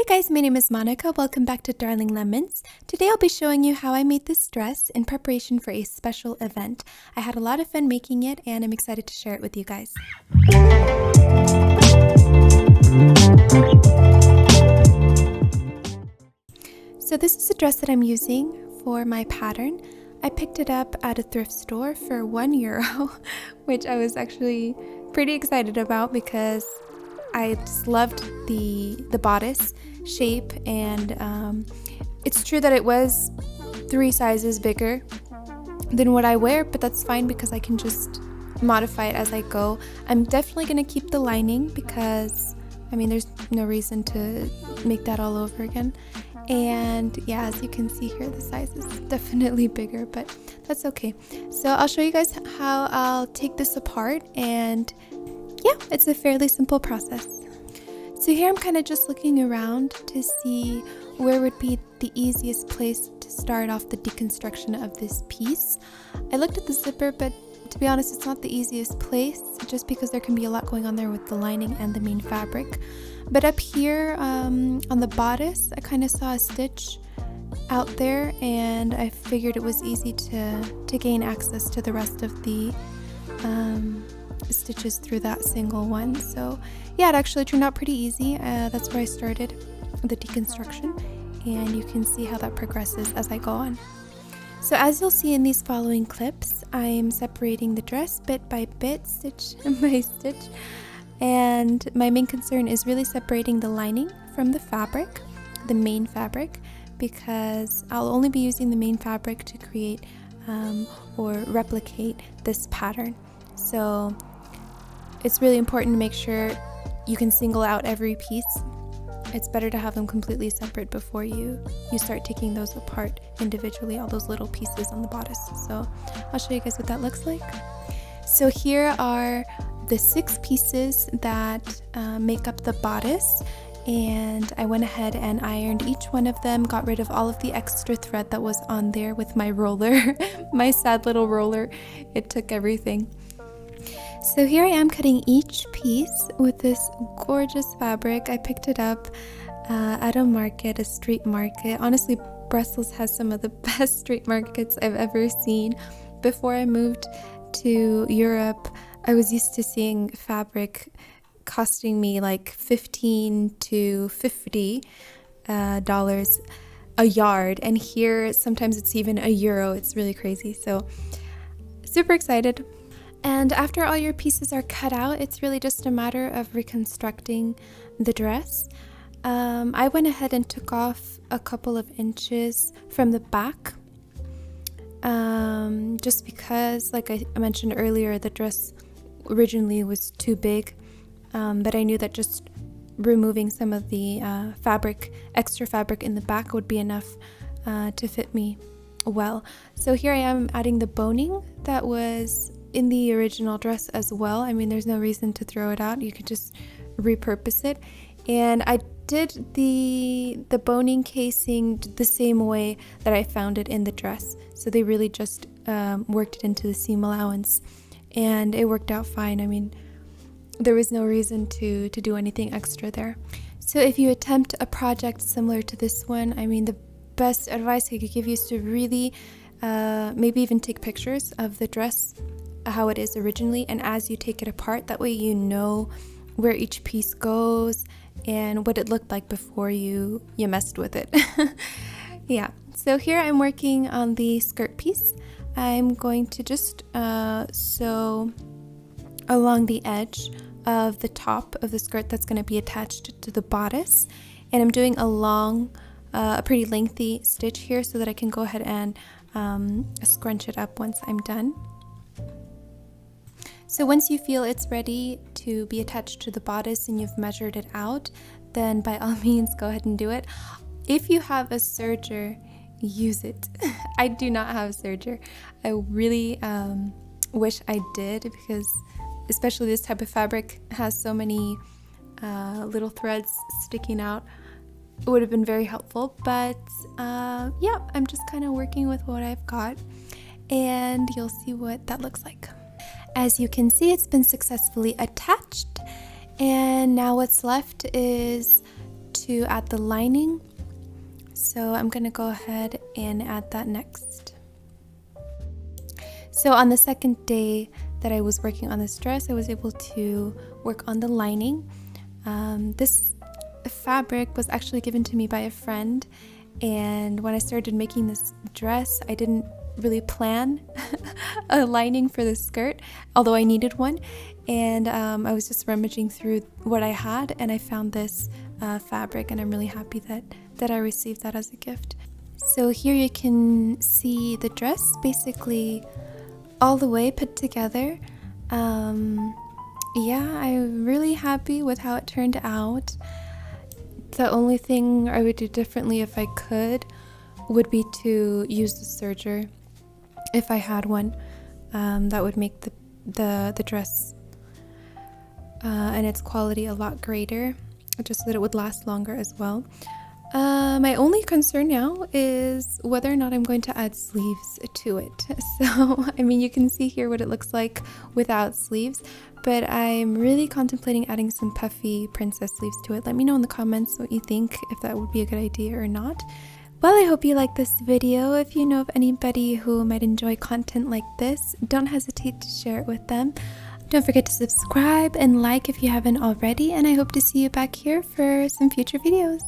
guys, my name is Monica. Welcome back to Darling Lemons. Today I'll be showing you how I made this dress in preparation for a special event. I had a lot of fun making it and I'm excited to share it with you guys. So this is a dress that I'm using for my pattern. I picked it up at a thrift store for €1, which I was actually pretty excited about because I just loved the bodice shape, and it's true that it was 3 sizes bigger than what I wear, but that's fine because I can just modify it as I go. I'm definitely going to keep the lining because, I mean, there's no reason to make that all over again. And yeah, as you can see here, the size is definitely bigger, but that's okay. So I'll show you guys how I'll take this apart, and yeah, it's a fairly simple process. So here I'm kind of just looking around to see where would be the easiest place to start off the deconstruction of this piece. I looked at the zipper, but to be honest, it's not the easiest place just because there can be a lot going on there with the lining and the main fabric. But up here on the bodice, I kind of saw a stitch out there, and I figured it was easy to gain access to the rest of the stitches through that single one. So yeah, it actually turned out pretty easy. That's where I started the deconstruction, and you can see how that progresses as I go on. So as you'll see in these following clips, I'm separating the dress bit by bit, stitch by stitch, and my main concern is really separating the lining from the fabric, the main fabric, because I'll only be using the main fabric to create or replicate this pattern. So it's really important to make sure you can single out every piece. It's better to have them completely separate before you start taking those apart individually, all those little pieces on the bodice. So I'll show you guys what that looks like. So here are the 6 pieces that make up the bodice, and I went ahead and ironed each one of them, got rid of all of the extra thread that was on there with my roller, my sad little roller. It took everything. So here I am cutting each piece with this gorgeous fabric. I picked it up at a market, a street market. Honestly, Brussels has some of the best street markets I've ever seen. Before I moved to Europe, I was used to seeing fabric costing me like $15 to $50 a yard, and here sometimes it's even €1. It's really crazy. So super excited. And after all your pieces are cut out, it's really just a matter of reconstructing the dress. I went ahead and took off a couple of inches from the back, just because, like I mentioned earlier, the dress originally was too big, but I knew that just removing some of the extra fabric in the back would be enough to fit me well. So here I am adding the boning that was in the original dress as well. I mean, there's no reason to throw it out. You could just repurpose it. And I did the boning casing the same way that I found it in the dress. So they really just worked it into the seam allowance, and it worked out fine. I mean, there was no reason to do anything extra there. So if you attempt a project similar to this one, I mean, the best advice I could give you is to really maybe even take pictures of the dress, how it is originally, and as you take it apart, that way you know where each piece goes and what it looked like before you messed with it. Yeah, so here I'm working on the skirt piece. I'm going to just sew along the edge of the top of the skirt that's going to be attached to the bodice, and I'm doing a pretty lengthy stitch here so that I can go ahead and scrunch it up once I'm done. So once you feel it's ready to be attached to the bodice and you've measured it out, then by all means go ahead and do it. If you have a serger, use it. I do not have a serger. I really wish I did, because especially this type of fabric has so many little threads sticking out. It would have been very helpful, but yeah, I'm just kind of working with what I've got, and you'll see what that looks like. As you can see, it's been successfully attached, and now what's left is to to add the lining. So I'm gonna go ahead and add that next. So on the second day that I was working on this dress, I was able to work on the lining. This fabric was actually given to me by a friend, and when I started making this dress, I didn't really plan a lining for the skirt, although I needed one. And I was just rummaging through what I had, and I found this fabric, and I'm really happy that I received that as a gift. So here you can see the dress basically all the way put together. Yeah, I'm really happy with how it turned out. The only thing I would do differently if I could would be to use the serger if I had one. That would make the dress and its quality a lot greater, just so that it would last longer as well. My only concern now is whether or not I'm going to add sleeves to it. So, I mean, you can see here what it looks like without sleeves, but I'm really contemplating adding some puffy princess sleeves to it. Let me know in the comments what you think, if that would be a good idea or not. Well, I hope you liked this video. If you know of anybody who might enjoy content like this, don't hesitate to share it with them. Don't forget to subscribe and like if you haven't already, and I hope to see you back here for some future videos.